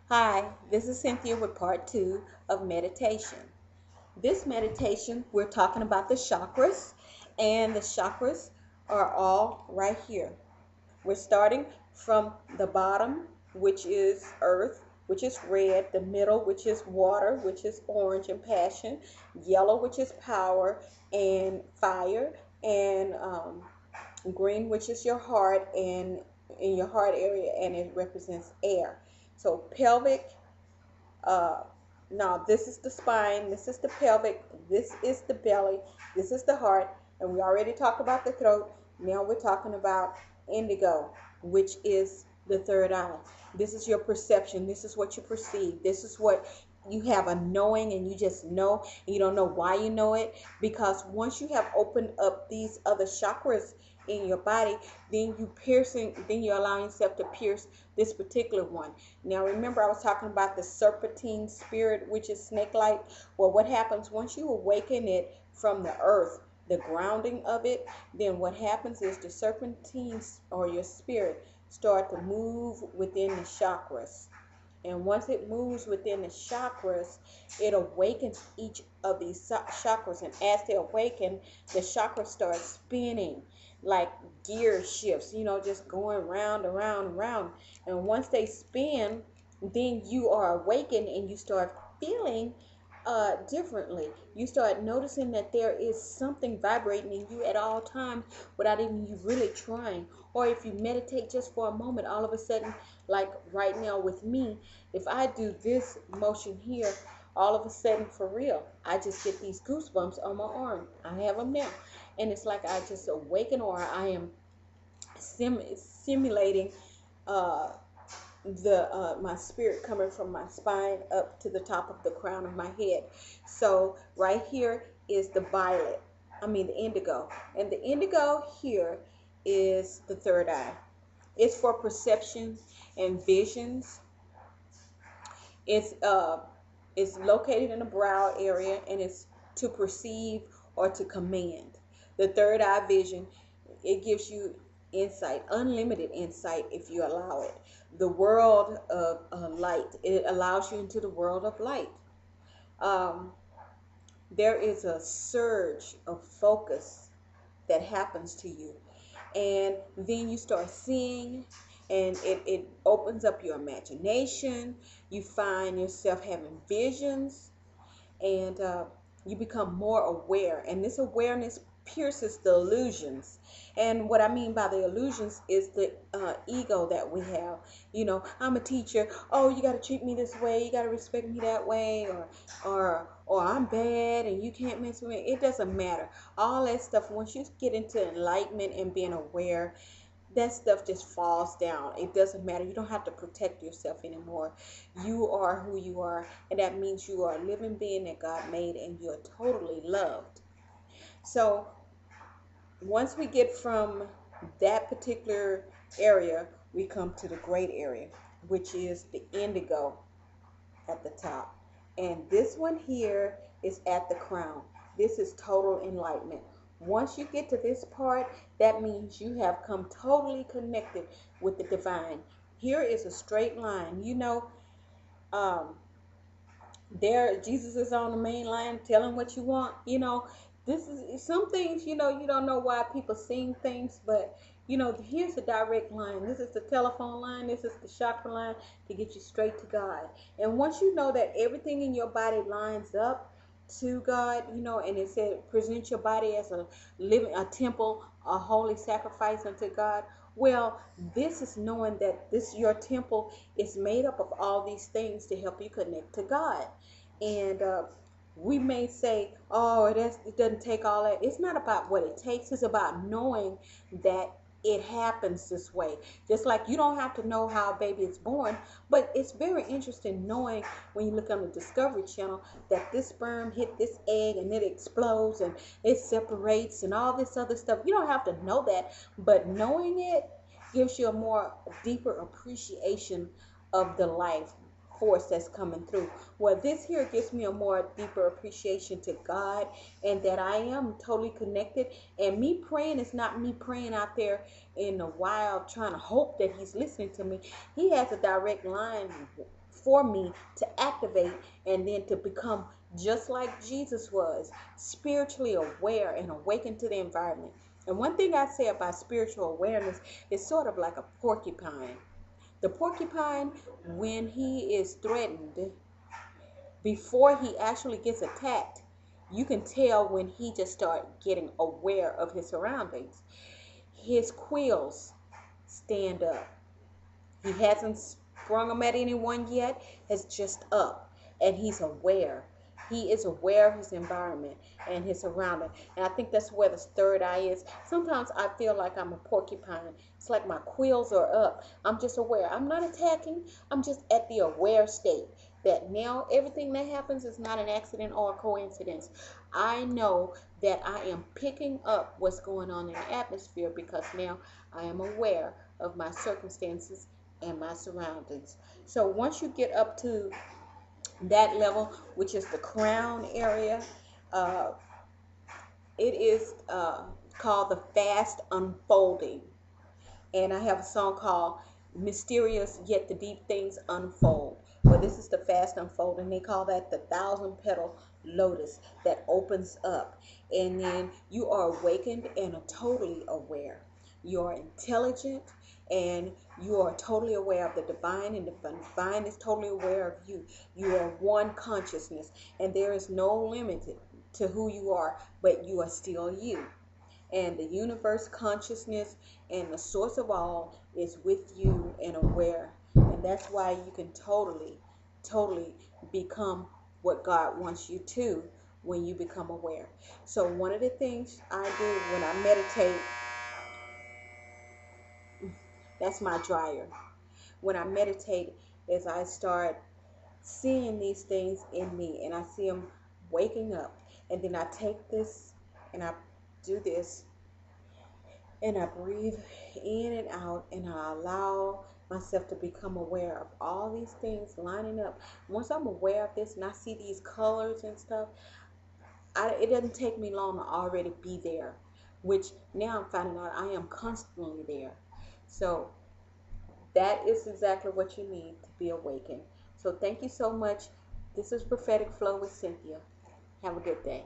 Hi, this is Cynthia with part two of meditation. This meditation, we're talking about the chakras, and the chakras are all right here. We're starting from the bottom, which is earth, which is red, the middle, which is water, which is orange and passion, yellow, which is power and fire, and green, which is your heart, and in your heart area, and it represents air. So pelvic, uh, now this is the spine, this is the pelvic, this is the belly, this is the heart, and we already talked about the throat. Now we're talking about indigo, which is the third eye. This is your perception. This is what you perceive. This is what you have a knowing, and you just know, and you don't know why you know it, because once you have opened up these other chakras in your body, then you're allowing yourself to pierce this particular one. Now remember, I was talking about the serpentine spirit, which is snake like. Well, what happens once you awaken it from the earth, the grounding of it, then what happens is the serpentines or your spirit start to move within the chakras. And once it moves within the chakras, it awakens each of these chakras. And as they awaken, the chakras start spinning like gear shifts, just going round and round and round. And once they spin, then you are awakened and you start feeling differently. You start noticing that there is something vibrating in you at all times without even you really trying. Or if you meditate just for a moment, all of a sudden, like right now with me, if I do this motion here, all of a sudden, for real, I just get these goosebumps on my arm. I have them now. And it's like I just awaken, or I am simulating uh, the my spirit coming from my spine up to the top of the crown of my head. So right here is the violet, the indigo. And the indigo here is the third eye. It's for perception and visions. It's located in the brow area, and it's to perceive or to command. The third eye vision, it gives you insight, unlimited insight if you allow it. The world of light, it allows you into the world of light. Um, there is a surge of focus that happens to you, and then you start seeing, and it opens up your imagination. You find yourself having visions, and you become more aware, and this awareness pierces the illusions. And what I mean by the illusions is the ego that we have. I'm a teacher. Oh, you got to treat me this way, you got to respect me that way, or I'm bad and you can't mess with me. It doesn't matter. All that stuff, once you get into enlightenment and being aware, that stuff just falls down. It doesn't matter. You don't have to protect yourself anymore. You are who you are, and that means you are a living being that God made, and you're totally loved. So once we get from that particular area, we come to the great area, which is the indigo at the top. And this one here is at the crown. This is total enlightenment. Once you get to this part, that means you have come totally connected with the divine. Here is a straight line. Um, there Jesus is on the main line telling what you want. This is some things, you don't know why people sing things, but here's a direct line. This is the telephone line, this is the chakra line to get you straight to God. And once you know that everything in your body lines up to God, and it said present your body as a temple, a holy sacrifice unto God. Well, this is knowing that your temple is made up of all these things to help you connect to God. And we may say, oh, it doesn't take all that. It's not about what it takes. It's about knowing that it happens this way. Just like you don't have to know how a baby is born, but it's very interesting knowing, when you look on the Discovery Channel, that this sperm hit this egg and it explodes and it separates and all this other stuff. You don't have to know that, but knowing it gives you a more deeper appreciation of the life. force that's coming through. Well, this here gives me a more deeper appreciation to God, and that I am totally connected. And me praying is not me praying out there in the wild trying to hope that he's listening to me. He has a direct line for me to activate, and then to become just like Jesus was, spiritually aware and awakened to the environment. And one thing I say about spiritual awareness is sort of like a porcupine. The porcupine, when he is threatened, before he actually gets attacked, you can tell when he just start getting aware of his surroundings. His quills stand up. He hasn't sprung them at anyone yet. It's just up, and he's aware. He is aware of his environment and his surrounding. And I think that's where the third eye is. Sometimes I feel like I'm a porcupine. It's like my quills are up. I'm just aware. I'm not attacking. I'm just at the aware state that now everything that happens is not an accident or a coincidence. I know that I am picking up what's going on in the atmosphere because now I am aware of my circumstances and my surroundings. So once you get up to that level, which is the crown area, uh, it is called the fast unfolding. And I have a song called Mysterious Yet the Deep Things Unfold. Well, this is the fast unfolding. They call that the thousand petal lotus that opens up. And then you are awakened and are totally aware. You're intelligent and you are totally aware of the divine, and the divine is totally aware of you. You are one consciousness, and there is no limit to who you are, but you are still you. And the universe consciousness and the source of all is with you and aware. And that's why you can totally become what God wants you to when you become aware. So one of the things I do when I meditate, that's my dryer. When I meditate is I start seeing these things in me, and I see them waking up. And then I take this and I do this, and I breathe in and out, and I allow myself to become aware of all these things lining up. Once I'm aware of this and I see these colors and stuff, it doesn't take me long to already be there, which now I'm finding out I am constantly there. So that is exactly what you need to be awakened. So thank you so much. This is Prophetic Flow with Cynthia. Have a good day.